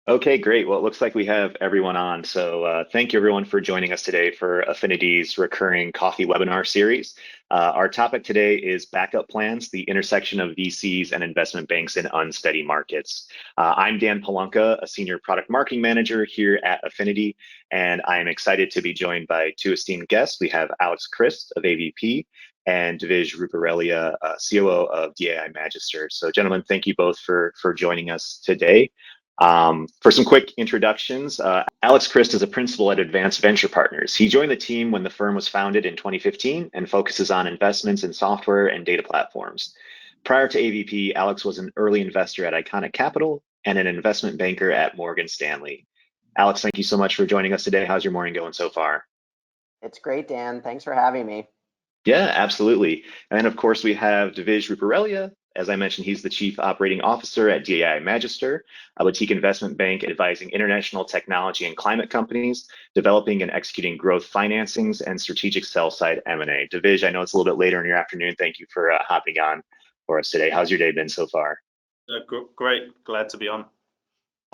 Okay, great. Well, it looks like we have everyone on. So thank you everyone for joining us today for Affinity's recurring coffee webinar series. Our topic today is backup plans, the intersection of VCs and investment banks in unsteady markets. I'm Dan Polonka, a senior product marketing manager here at Affinity, and I'm excited to be joined by two esteemed guests. We have Alex Christ of AVP and Divij Ruparelia, COO of DAI Magister. So gentlemen, thank you both for joining us today. For some quick introductions, Alex Christ is a principal at Advanced Venture Partners. He joined the team when the firm was founded in 2015 and focuses on investments in software and data platforms. Prior to AVP, Alex was an early investor at Iconic Capital and an investment banker at Morgan Stanley. Alex, thank you so much for joining us today. How's your morning going so far? It's great, Dan. Thanks for having me. Yeah, absolutely. And then, of course, we have Divij Ruparelia. As I mentioned, he's the Chief Operating Officer at DAI Magister, a boutique investment bank advising international technology and climate companies, developing and executing growth financings and strategic sell-side M&A. Divij, I know it's a little bit later in your afternoon. Thank you for hopping on for us today. How's your day been so far? Great, glad to be on.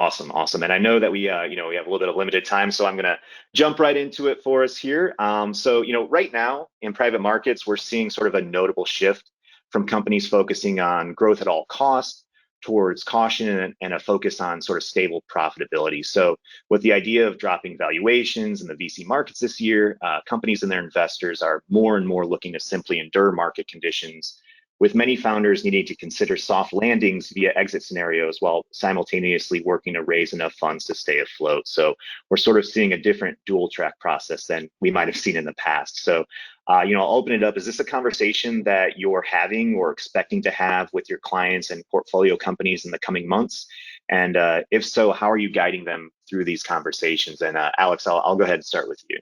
Awesome, awesome. And I know that we have a little bit of limited time, so I'm going to jump right into it for us here. Right now in private markets, we're seeing sort of a notable shift from companies focusing on growth at all costs towards caution and a focus on sort of stable profitability. So with the idea of dropping valuations in the VC markets this year, companies and their investors are more and more looking to simply endure market conditions, with many founders needing to consider soft landings via exit scenarios while simultaneously working to raise enough funds to stay afloat. So we're sort of seeing a different dual track process than we might have seen in the past. So, I'll open it up. Is this a conversation that you're having or expecting to have with your clients and portfolio companies in the coming months? And if so, how are you guiding them through these conversations? And Alex, I'll go ahead and start with you.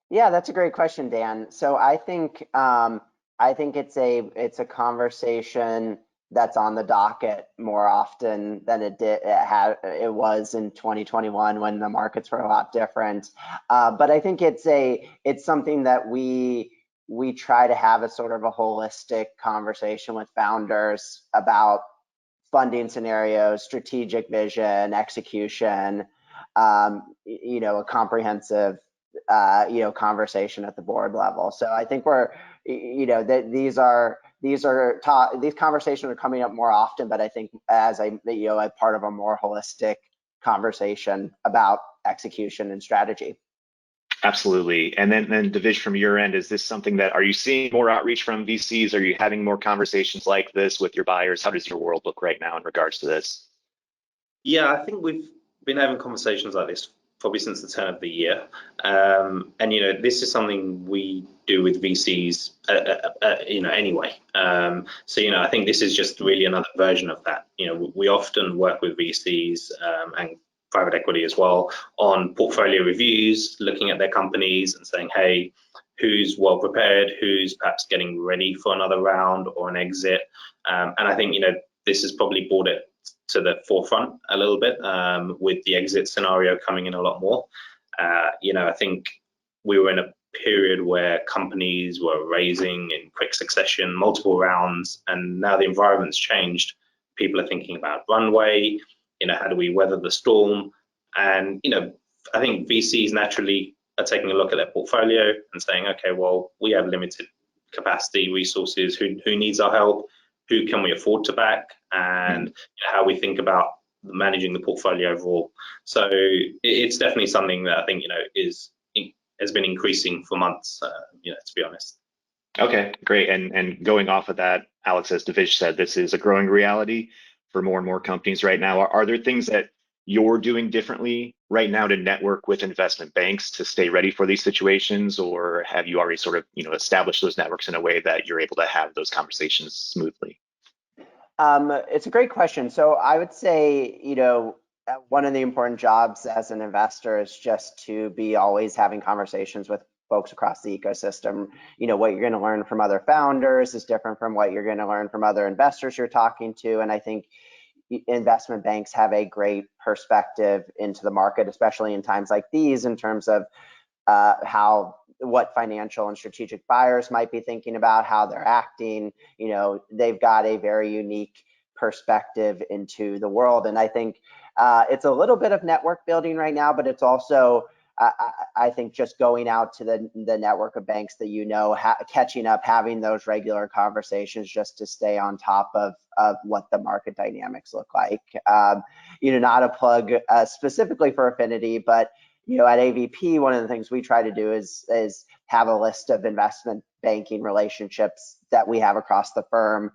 Yeah, that's a great question, Dan. So I think it's a conversation that's on the docket more often than it was in 2021 when the markets were a lot different. But I think it's something that we try to have a sort of a holistic conversation with founders about funding scenarios, strategic vision, execution, a comprehensive conversation at the board level. So I think these conversations are coming up more often, but I think as part of a more holistic conversation about execution and strategy. Absolutely. And then Divij, from your end, is this something are you seeing more outreach from VCs? Are you having more conversations like this with your buyers? How does your world look right now in regards to this? Yeah, I think we've been having conversations like this probably since the turn of the year. And, this is something we do with VCs, anyway. I think this is just really another version of that. We often work with VCs and private equity as well on portfolio reviews, looking at their companies and saying, hey, who's well prepared, who's perhaps getting ready for another round or an exit. And I think, this has probably brought it to the forefront a little bit with the exit scenario coming in a lot more. I think we were in a period where companies were raising in quick succession, multiple rounds, and now the environment's changed. People are thinking about runway, how do we weather the storm? And, I think VCs naturally are taking a look at their portfolio and saying, okay, well, we have limited capacity, resources, who needs our help? Who can we afford to back, and how we think about managing the portfolio overall. So it's definitely something that I think has been increasing for months. To be honest. Okay, great. And going off of that, Alex, as Divij said, this is a growing reality for more and more companies right now. Are there things that you're doing differently right now to network with investment banks to stay ready for these situations, or have you already sort of established those networks in a way that you're able to have those conversations smoothly? It's a great question. So I would say one of the important jobs as an investor is just to be always having conversations with folks across the ecosystem. What you're going to learn from other founders is different from what you're going to learn from other investors you're talking to, and I think investment banks have a great perspective into the market, especially in times like these, in terms of what financial and strategic buyers might be thinking about, how they're acting. They've got a very unique perspective into the world, and I think It's a little bit of network building right now, but it's also, I think, just going out to the network of banks that catching up, having those regular conversations just to stay on top of what the market dynamics look like. Not a plug specifically for Affinity, but at AVP, one of the things we try to do is have a list of investment banking relationships that we have across the firm,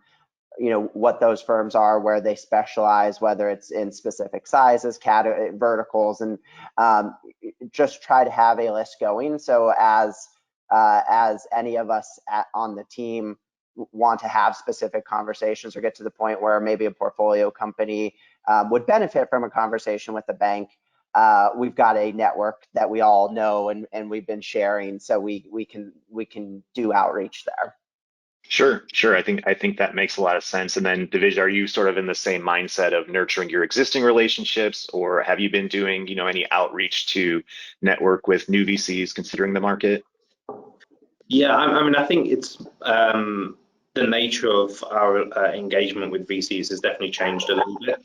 what those firms are, where they specialize, whether it's in specific sizes, verticals, and just try to have a list going. So as any of us on the team want to have specific conversations or get to the point where maybe a portfolio company would benefit from a conversation with the bank, we've got a network that we all know and we've been sharing, so we can do outreach there. Sure. I think that makes a lot of sense. And then, Divij, are you sort of in the same mindset of nurturing your existing relationships, or have you been doing, any outreach to network with new VCs considering the market? Yeah, I think it's the nature of our engagement with VCs has definitely changed a little bit,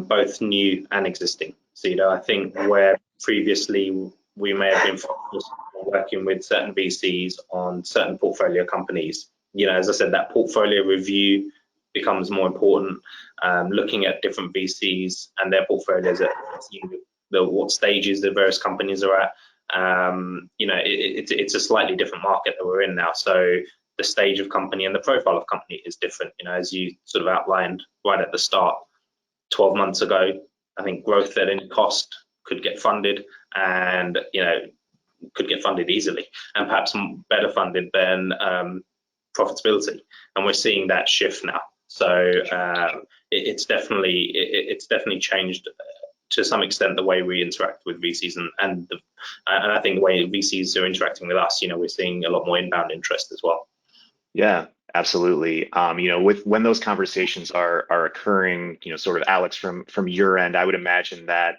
both new and existing. So, I think where previously we may have been focused on working with certain VCs on certain portfolio companies, as I said, that portfolio review becomes more important, looking at different VCs and their portfolios, what stages the various companies are at. It's a slightly different market that we're in now. So the stage of company and the profile of company is different, as you sort of outlined right at the start. 12 months ago, I think growth at any cost could get funded, and could get funded easily, and perhaps better funded than profitability. And we're seeing that shift now. So it's definitely changed to some extent the way we interact with VCs, and I think the way VCs are interacting with us. We're seeing a lot more inbound interest as well. Yeah, absolutely. When those conversations are occurring, sort of Alex, from your end, I would imagine that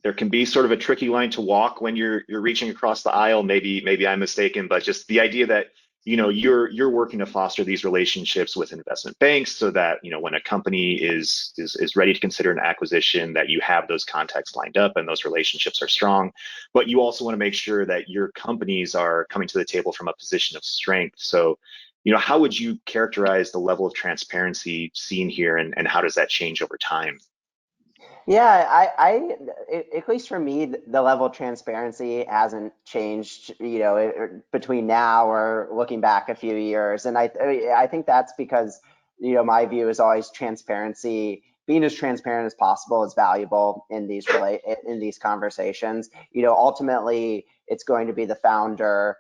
there can be sort of a tricky line to walk when you're reaching across the aisle. Maybe I'm mistaken, but just the idea that you're working to foster these relationships with investment banks so that when a company is ready to consider an acquisition, that you have those contacts lined up and those relationships are strong. But you also want to make sure that your companies are coming to the table from a position of strength. So how would you characterize the level of transparency seen here, and how does that change over time? Yeah, at least for me, the level of transparency hasn't changed, between now or looking back a few years. And I think that's because, my view is always transparency. Being as transparent as possible is valuable in these conversations. Ultimately, it's going to be the founder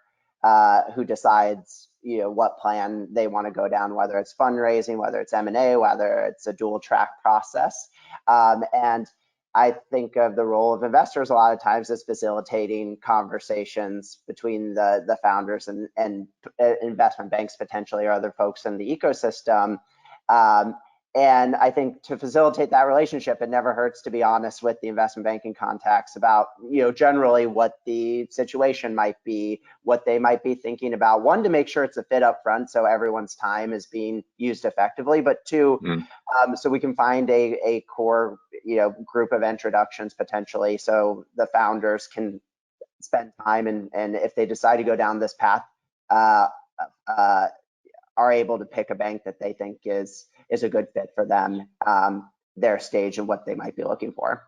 who decides, what plan they want to go down, whether it's fundraising, whether it's M&A, whether it's a dual track process. And I think of the role of investors a lot of times as facilitating conversations between the founders and investment banks potentially, or other folks in the ecosystem. And I think to facilitate that relationship, it never hurts to be honest with the investment banking contacts about, generally what the situation might be, what they might be thinking about. One, to make sure it's a fit up front so everyone's time is being used effectively, but two, so we can find a core, group of introductions potentially, so the founders can spend time and if they decide to go down this path, are able to pick a bank that they think is a good fit for them, their stage, and what they might be looking for.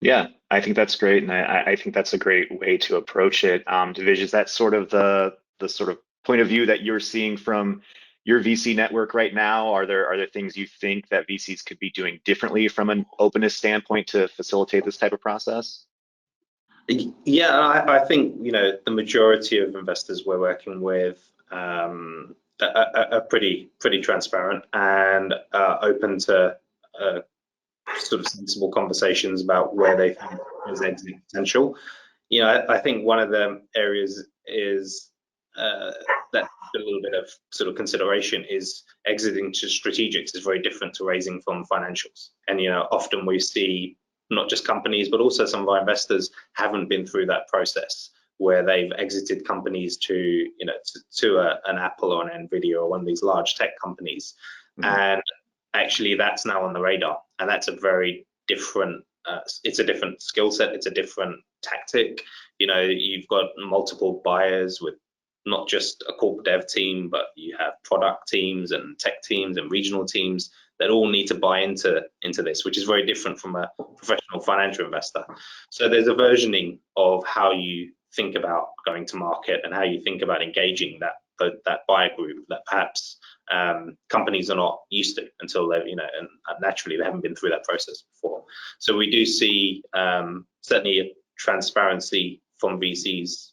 Yeah, I think that's great, and I think that's a great way to approach it. Divij, is that sort of the sort of point of view that you're seeing from your VC network right now? Are there things you think that VCs could be doing differently from an openness standpoint to facilitate this type of process? Yeah, I think the majority of investors we're working with are pretty transparent and open to sort of sensible conversations about where they think there's exit potential. I think one of the areas is that a little bit of sort of consideration is exiting to strategics is very different to raising from financials. And often we see not just companies, but also some of our investors haven't been through that process, where they've exited companies to an Apple or an Nvidia or one of these large tech companies. And actually that's now on the radar, and that's a very different it's a different skill set, it's a different tactic. You know, you've got multiple buyers with not just a corporate dev team, but you have product teams and tech teams and regional teams that all need to buy into this, which is very different from a professional financial investor. So there's a versioning of how you think about going to market and how you think about engaging that buyer group that perhaps companies are not used to until they, you know, and naturally they haven't been through that process before. So we do see certainly a transparency from VCs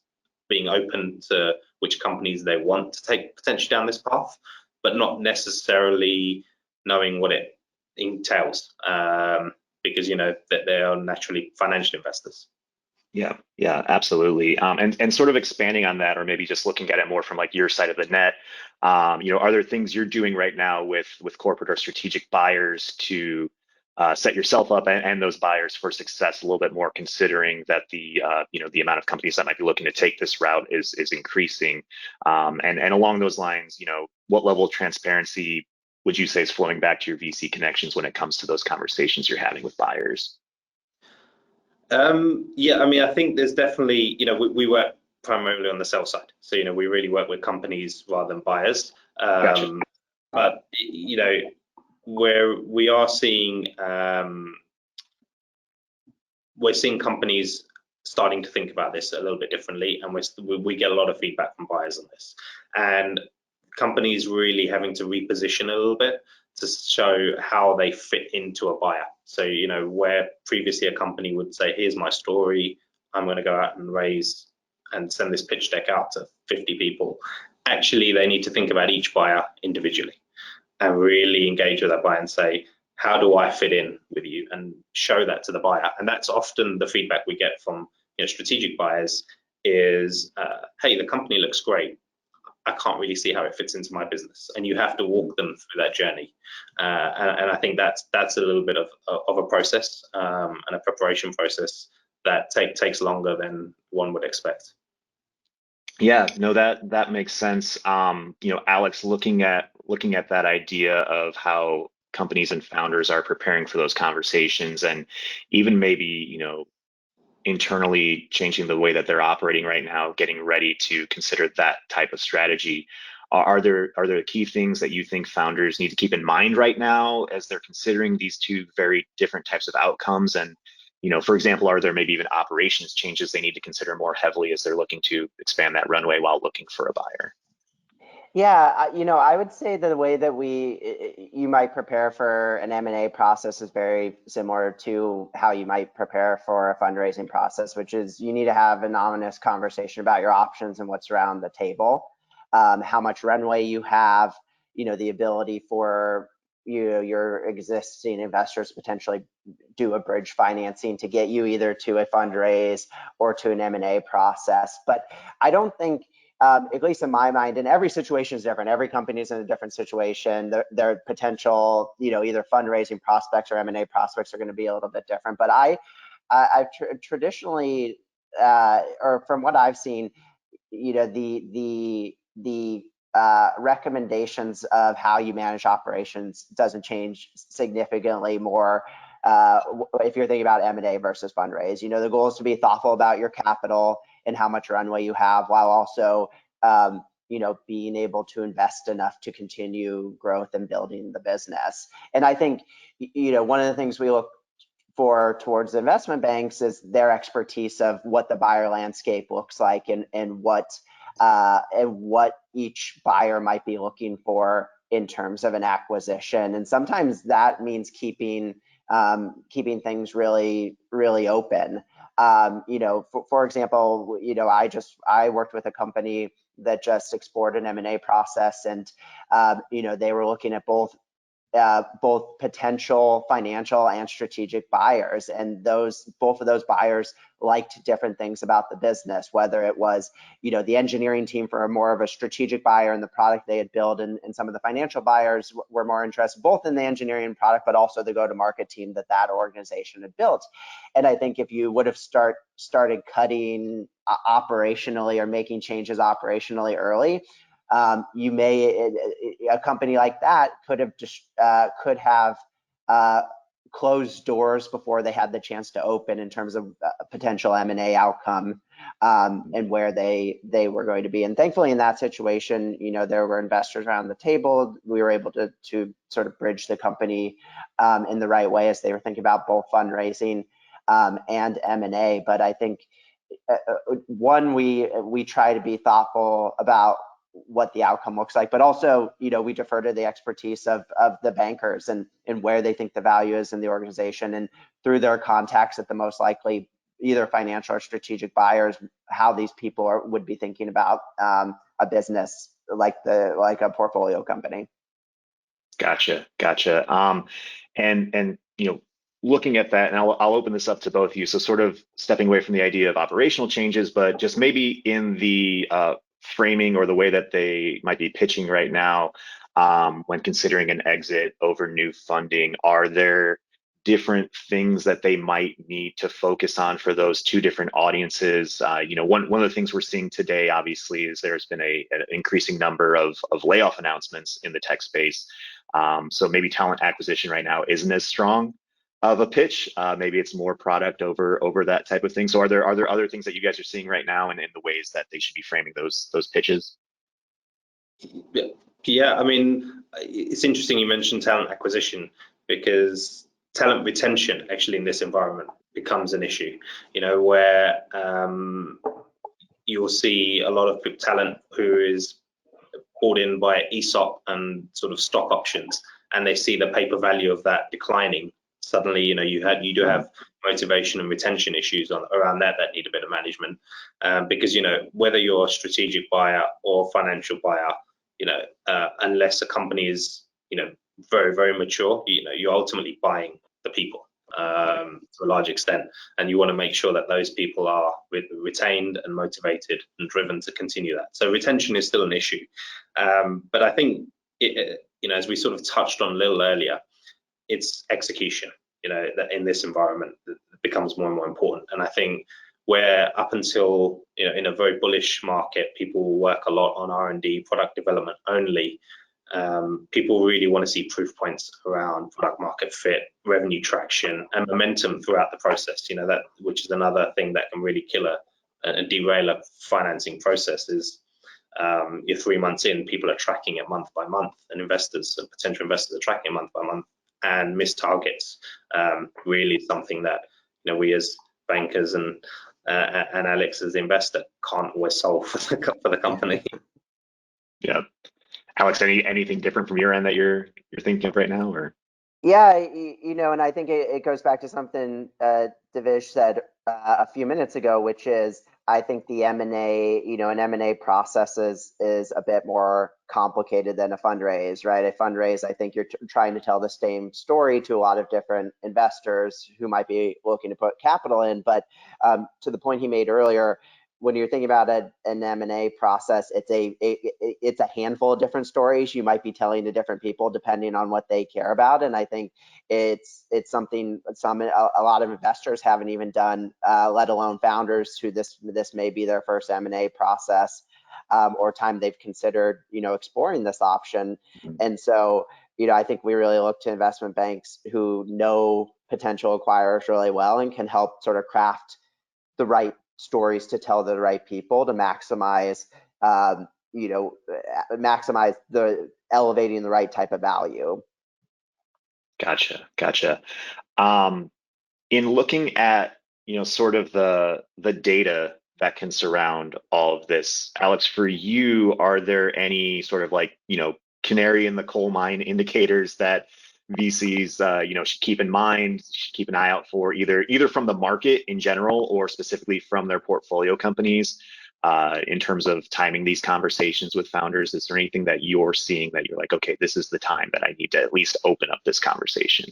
being open to which companies they want to take potentially down this path, but not necessarily knowing what it entails, because, you know, that they are naturally financial investors. Yeah, absolutely. And sort of expanding on that, or maybe just looking at it more from like your side of the net, you know, are there things you're doing right now with corporate or strategic buyers to set yourself up and those buyers for success a little bit more, considering that the you know, the amount of companies that might be looking to take this route is increasing, and along those lines, you know, what level of transparency would you say is flowing back to your VC connections when it comes to those conversations you're having with buyers? Yeah, I mean, I think there's definitely, you know, we work primarily on the sell side. So, you know, we really work with companies rather than buyers. Gotcha. But, you know, where we are seeing, we're seeing companies starting to think about this a little bit differently, and we get a lot of feedback from buyers on this. And companies really having to reposition a little bit to show how they fit into a buyer. So, you know, where previously a company would say, here's my story, I'm going to go out and raise and send this pitch deck out to 50 people. Actually, they need to think about each buyer individually and really engage with that buyer and say, how do I fit in with you, and show that to the buyer. And that's often the feedback we get from, you know, strategic buyers is, hey, the company looks great, I can't really see how it fits into my business, and you have to walk them through that journey. And I think that's a little bit of a process, and a preparation process that takes longer than one would expect. Yeah, no, that makes sense. You know, Alex, looking at that idea of how companies and founders are preparing for those conversations, and even maybe, you know, internally changing the way that they're operating right now, getting ready to consider that type of strategy. Are there key things that you think founders need to keep in mind right now as they're considering these two very different types of outcomes? And, you know, for example, are there maybe even operations changes they need to consider more heavily as they're looking to expand that runway while looking for a buyer? Yeah, you know, I would say that the way that you might prepare for an M&A process is very similar to how you might prepare for a fundraising process, which is you need to have an honest conversation about your options and what's around the table, how much runway you have, you know, the ability for your existing investors potentially do a bridge financing to get you either to a fundraise or to an M&A process. But I don't think, at least in my mind, and every situation is different. Every company is in a different situation. Their potential, you know, either fundraising prospects or M&A prospects are going to be a little bit different. But I've traditionally, or from what I've seen, you know, the recommendations of how you manage operations doesn't change significantly more if you're thinking about M&A versus fundraise. You know, the goal is to be thoughtful about your capital and how much runway you have, while also, you know, being able to invest enough to continue growth and building the business. And I think, you know, one of the things we look for towards investment banks is their expertise of what the buyer landscape looks like, and what each buyer might be looking for in terms of an acquisition. And sometimes that means keeping things really, really open. You know, for example, you know, I worked with a company that just explored an M&A process, and you know, they were looking at both potential financial and strategic buyers, and both of those buyers liked different things about the business, whether it was, you know, the engineering team for more of a strategic buyer and the product they had built, and some of the financial buyers were more interested both in the engineering product but also the go-to-market team that organization had built. And I think if you would have started cutting operationally or making changes operationally early, a company like that could have closed doors before they had the chance to open in terms of a potential M&A outcome, and where they were going to be. And thankfully in that situation, there were investors around the table. We were able to sort of bridge the company in the right way as they were thinking about both fundraising and M&A. But I think one, we try to be thoughtful about what the outcome looks like, but also, we defer to the expertise of the bankers and where they think the value is in the organization, and through their contacts at the most likely either financial or strategic buyers, how these people would be thinking about a business like a portfolio company. Gotcha. And looking at that, and I'll open this up to both of you. So sort of stepping away from the idea of operational changes, but just maybe in the framing or the way that they might be pitching right now, when considering an exit over new funding, are there different things that they might need to focus on for those two different audiences? One of the things we're seeing today, obviously, is there's been an increasing number of layoff announcements in the tech space. So maybe talent acquisition right now isn't as strong of a pitch. Maybe it's more product over that type of thing. So are there other things that you guys are seeing right now, and in the ways that they should be framing those pitches? Yeah, I mean, it's interesting you mentioned talent acquisition, because talent retention actually in this environment becomes an issue, where you'll see a lot of talent who is bought in by ESOP and sort of stock options, and they see the paper value of that declining. Suddenly, you do have motivation and retention issues around that need a bit of management, because whether you're a strategic buyer or financial buyer, unless a company is very, very mature, you're ultimately buying the people to a large extent, and you want to make sure that those people are retained and motivated and driven to continue that. So retention is still an issue, but I think as we sort of touched on a little earlier, it's execution, that in this environment it becomes more and more important. And I think where up until, in a very bullish market, people will work a lot on R&D, product development only, people really want to see proof points around product market fit, revenue traction, and momentum throughout the process. That, which is another thing that can really kill and derail a financing process, is you're 3 months in, people are tracking it month by month, and potential investors are tracking it month by month, and missed targets. Really something that we as bankers and Alex as the investor can't always solve for the company. Yeah. Alex, anything different from your end that you're thinking of right now, or? Yeah, and I think it goes back to something Divij said a few minutes ago, which is, I think the M&A, an M&A process is a bit more complicated than a fundraise, right? A fundraise, I think you're trying to tell the same story to a lot of different investors who might be looking to put capital in. But to the point he made earlier, when you're thinking about an M&A process, it's a handful of different stories you might be telling to different people depending on what they care about. And I think it's something a lot of investors haven't even done, let alone founders who this may be their first M&A process, or time they've considered exploring this option. And so I think we really look to investment banks who know potential acquirers really well and can help sort of craft the right stories to tell the right people to maximize the elevating the right type of value. Gotcha. In looking at sort of the data that can surround all of this, Alex, for you, are there any sort of canary in the coal mine indicators that VCs should keep in mind, should keep an eye out for, either from the market in general or specifically from their portfolio companies, in terms of timing these conversations with founders? Is there anything that you're seeing that you're like, okay, this is the time that I need to at least open up this conversation?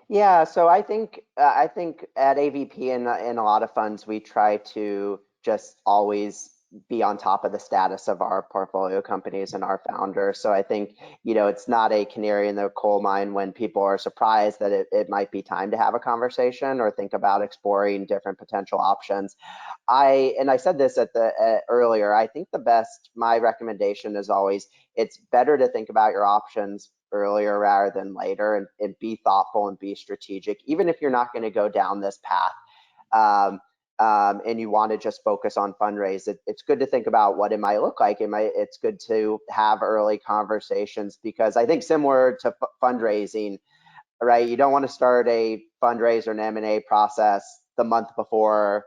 Yeah, so I think at AVP and in a lot of funds, we try to just always be on top of the status of our portfolio companies and our founders. So I think, it's not a canary in the coal mine when people are surprised that it might be time to have a conversation or think about exploring different potential options. I said this earlier, I think my recommendation is always, it's better to think about your options earlier rather than later, and be thoughtful and be strategic, even if you're not going to go down this path. And you want to just focus on fundraise, it's good to think about what it might look like. It's good to have early conversations, because I think similar to fundraising, right? You don't want to start a fundraise or an M&A process the month before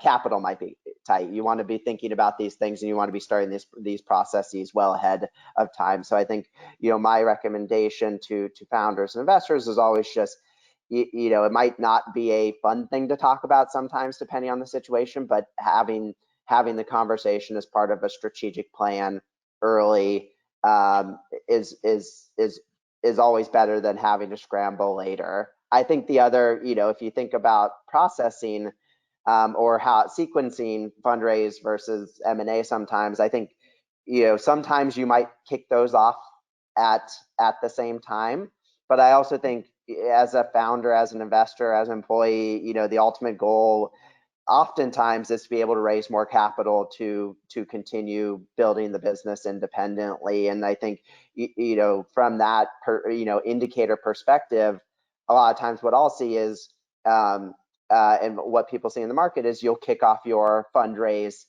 capital might be tight. You want to be thinking about these things, and you want to be starting these processes well ahead of time. So I think, my recommendation to founders and investors is always just, it might not be a fun thing to talk about sometimes, depending on the situation, but having the conversation as part of a strategic plan early is always better than having to scramble later. I think the other, if you think about processing or how sequencing fundraise versus M&A, sometimes I think, sometimes you might kick those off at the same time. But I also think, as a founder, as an investor, as an employee, the ultimate goal oftentimes is to be able to raise more capital to continue building the business independently. And I think, from that indicator perspective, a lot of times what I'll see is, and what people see in the market is, you'll kick off your fundraise,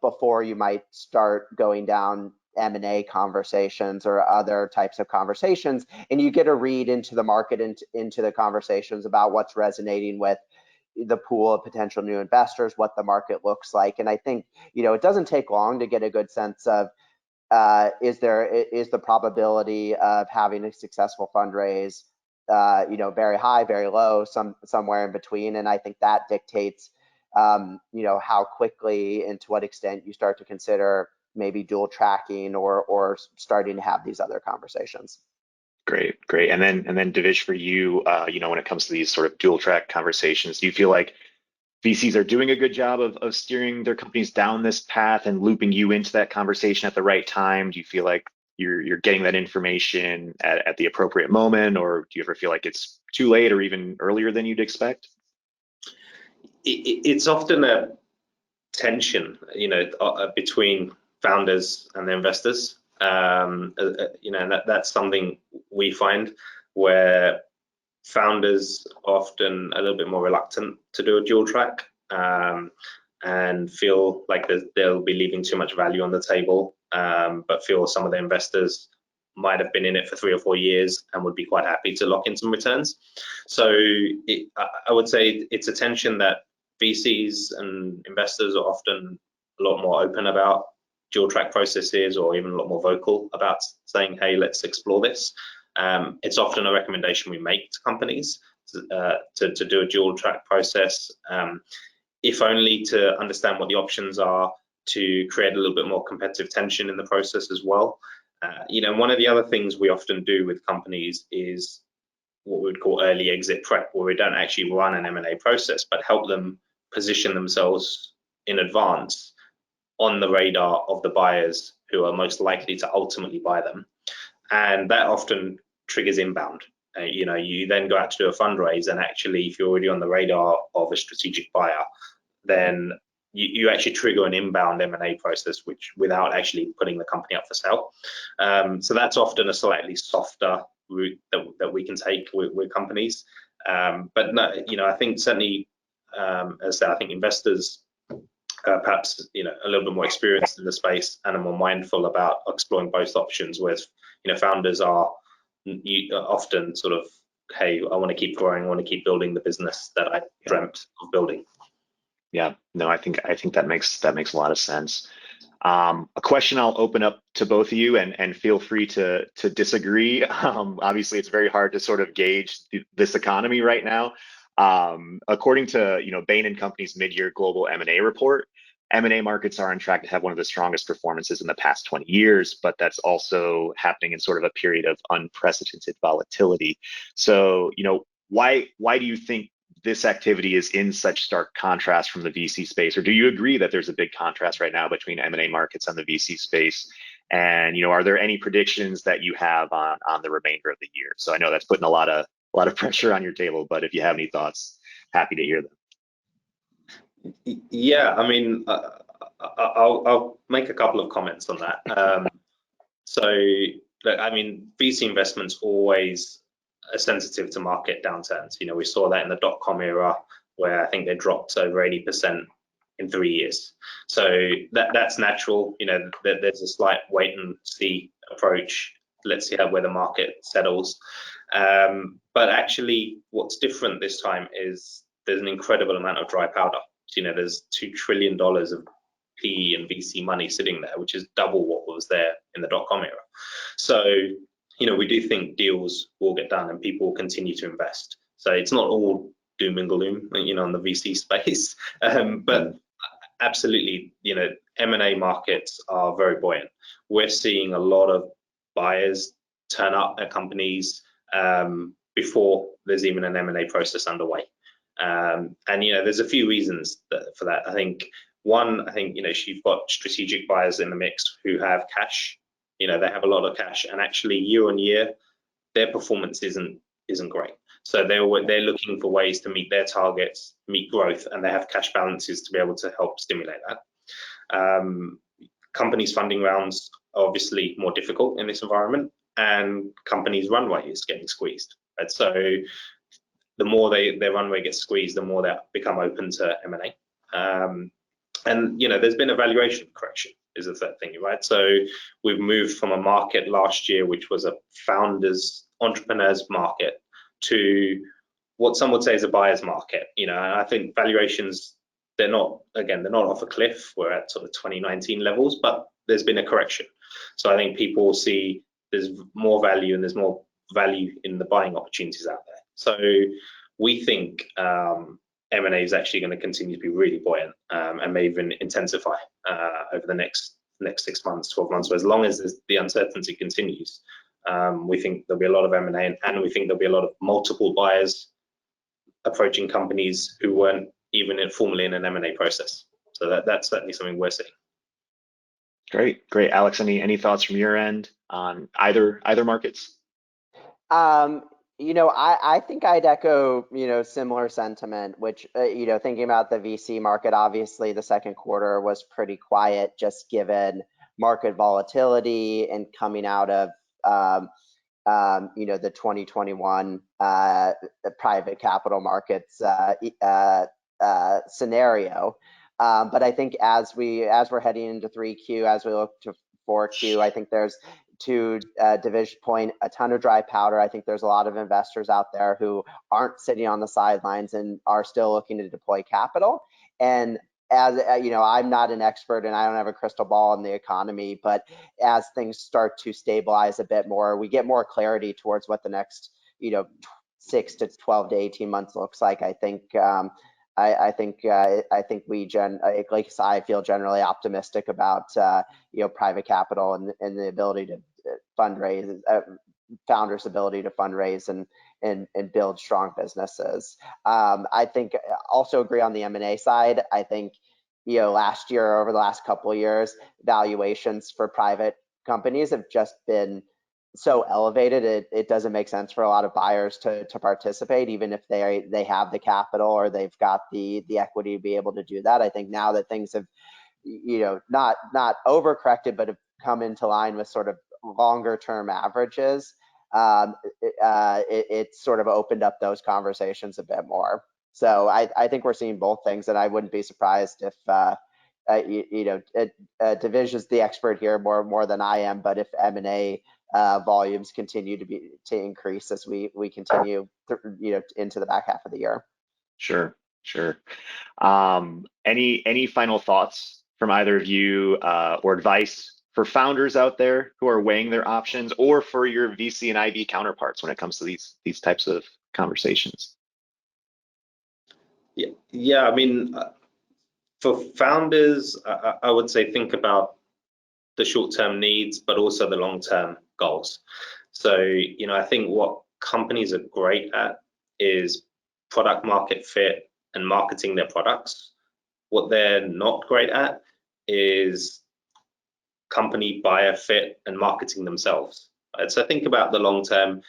before you might start going down M&A conversations or other types of conversations, and you get a read into the market, into the conversations about what's resonating with the pool of potential new investors, what the market looks like. And I think, it doesn't take long to get a good sense of, is the probability of having a successful fundraise, very high, very low, somewhere in between. And I think that dictates, how quickly and to what extent you start to consider maybe dual tracking or starting to have these other conversations. Great. And then Divij, for you, when it comes to these sort of dual track conversations, do you feel like VCs are doing a good job of steering their companies down this path and looping you into that conversation at the right time? Do you feel like you're getting that information at the appropriate moment, or do you ever feel like it's too late or even earlier than you'd expect? It's often a tension, between founders and the investors. And that's something we find, where founders are often a little bit more reluctant to do a dual track, and feel like they'll be leaving too much value on the table, but feel some of the investors might have been in it for 3 or 4 years and would be quite happy to lock in some returns. So I would say it's a tension that VCs and investors are often a lot more open about dual track processes, or even a lot more vocal about saying, hey, let's explore this. It's often a recommendation we make to companies to do a dual track process, if only to understand what the options are, to create a little bit more competitive tension in the process as well. One of the other things we often do with companies is what we would call early exit prep, where we don't actually run an M&A process, but help them position themselves in advance on the radar of the buyers who are most likely to ultimately buy them. And that often triggers inbound. You then go out to do a fundraise, and actually, if you're already on the radar of a strategic buyer, then you actually trigger an inbound M&A process, which without actually putting the company up for sale. So that's often a slightly softer route that we can take with companies. But no, I think certainly, as I said, I think investors perhaps a little bit more experienced in the space and are more mindful about exploring both options. With founders are often sort of, hey, I want to keep growing, I want to keep building the business that I dreamt of building. Yeah, no, I think that makes a lot of sense. A question I'll open up to both of you, and feel free to disagree. Obviously, it's very hard to sort of gauge this economy right now. According to Bain & Company's mid-year global M&A report, M&A markets are on track to have one of the strongest performances in the past 20 years, but that's also happening in sort of a period of unprecedented volatility. So, why do you think this activity is in such stark contrast from the VC space, or do you agree that there's a big contrast right now between M&A markets and the VC space? And are there any predictions that you have on the remainder of the year? So I know that's putting a lot of pressure on your table, but if you have any thoughts, happy to hear them. Yeah, I mean, I'll make a couple of comments on that. So, I mean, VC investments always are sensitive to market downturns. We saw that in the dot-com era, where I think they dropped over 80% in 3 years. So that's natural. There's a slight wait and see approach. Let's see where the market settles. But actually, what's different this time is there's an incredible amount of dry powder. There's $2 trillion of PE and VC money sitting there, which is double what was there in the dot-com era. So, we do think deals will get done and people will continue to invest. So it's not all doom and gloom, in the VC space. But absolutely, M&A markets are very buoyant. We're seeing a lot of buyers turn up at companies before there's even an M&A process underway. And there's a few reasons for that. I think you've got strategic buyers in the mix who have cash. They have a lot of cash, and actually year on year, their performance isn't great. So they're looking for ways to meet their targets, meet growth, and they have cash balances to be able to help stimulate that. Companies' funding rounds are obviously more difficult in this environment, and companies' runway is getting squeezed. Right? So the more their runway gets squeezed, the more they become open to M&A. And there's been a valuation correction is the third thing, right? So we've moved from a market last year, which was a founders, entrepreneurs market, to what some would say is a buyer's market. And I think valuations, they're not off a cliff. We're at sort of 2019 levels, but there's been a correction. So I think people see there's more value, and there's more value in the buying opportunities out there. So we think M&A is actually going to continue to be really buoyant, and may even intensify over the next 6 months, 12 months. So as long as the uncertainty continues, we think there'll be a lot of M&A, and we think there'll be a lot of multiple buyers approaching companies who weren't even formally in an M&A process. So that's certainly something we're seeing. Great. Alex, any thoughts from your end on either markets? I think I'd echo, similar sentiment, which, thinking about the VC market, obviously the second quarter was pretty quiet, just given market volatility and coming out of, the 2021 private capital markets scenario. But I think as we're heading into 3Q, as we look to 4Q, I think there's, to Divij's point, a ton of dry powder. I think there's a lot of investors out there who aren't sitting on the sidelines and are still looking to deploy capital. And as I'm not an expert and I don't have a crystal ball in the economy, but as things start to stabilize a bit more, we get more clarity towards what the next 6 to 12 to 18 months looks like. I think I feel generally optimistic about private capital and the ability to fundraise, founders' ability to fundraise and build strong businesses. I think also agree on the M&A side. I think last year, over the last couple of years, valuations for private companies have just been so elevated, it doesn't make sense for a lot of buyers to participate, even if they have the capital or they've got the equity to be able to do that. I think now that things have not overcorrected, but have come into line with sort of longer term averages, it sort of opened up those conversations a bit more. So I think we're seeing both things, and I wouldn't be surprised if Divij is the expert here more than I am, but if M&A volumes continue to increase as we continue into the back half of the year. Sure. Any final thoughts from either of you, or advice for founders out there who are weighing their options, or for your VC and IB counterparts when it comes to these types of conversations? Yeah. I mean, for founders, I would say think about the short-term needs, but also the long-term goals. So, I think what companies are great at is product market fit and marketing their products. What they're not great at is company buyer fit and marketing themselves. Right? So think about the long term.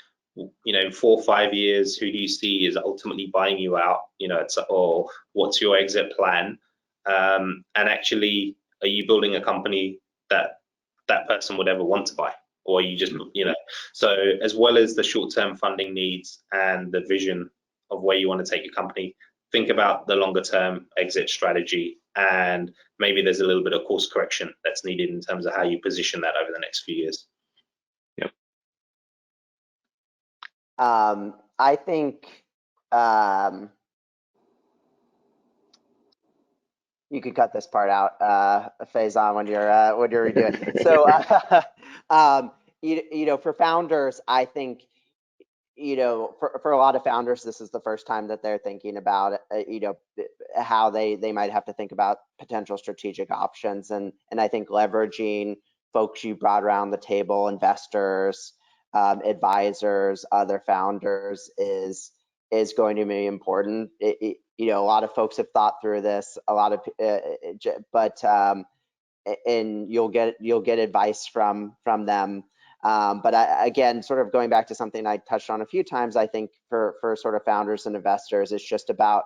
In 4 or 5 years, who do you see is ultimately buying you out? Or what's your exit plan? And actually, are you building a company that that person would ever want to buy? Or you just, so as well as the short-term funding needs and the vision of where you want to take your company, think about the longer-term exit strategy, and maybe there's a little bit of course correction that's needed in terms of how you position that over the next few years. Yep. I think you could cut this part out, Faison, when you're redoing. So, for founders, I think, for a lot of founders, this is the first time that they're thinking about, how they might have to think about potential strategic options, and I think leveraging folks you brought around the table, investors, advisors, other founders, is going to be important. A lot of folks have thought through this, and you'll get advice from them. But again, sort of going back to something I touched on a few times, I think for sort of founders and investors, it's just about,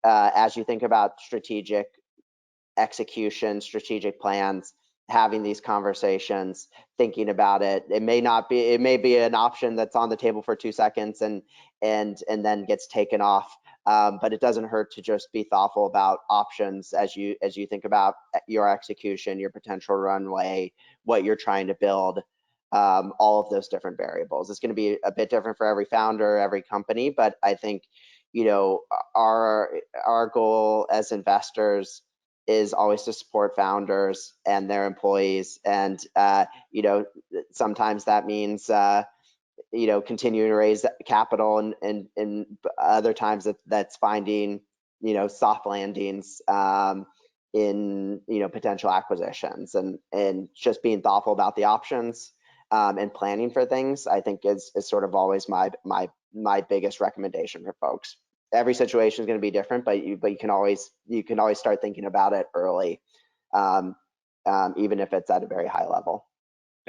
as you think about strategic execution, strategic plans, having these conversations, thinking about it. It may be an option that's on the table for 2 seconds and then gets taken off. But it doesn't hurt to just be thoughtful about options as you think about your execution, your potential runway, what you're trying to build, all of those different variables. It's going to be a bit different for every founder, every company, but I think, our goal as investors is always to support founders and their employees, and sometimes that means continuing to raise capital, and other times that's finding soft landings in potential acquisitions, and just being thoughtful about the options, and planning for things, I think is sort of always my biggest recommendation for folks. Every situation is going to be different, but you can always start thinking about it early, even if it's at a very high level.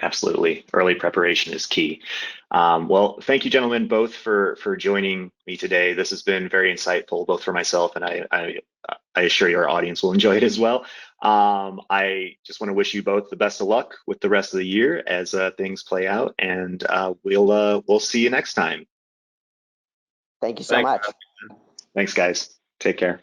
Absolutely. Early preparation is key. Well, thank you, gentlemen, both for joining me today. This has been very insightful, both for myself, and I assure you our audience will enjoy it as well. I just want to wish you both the best of luck with the rest of the year as things play out, and we'll see you next time. Thank you so much. Thanks, guys. Take care.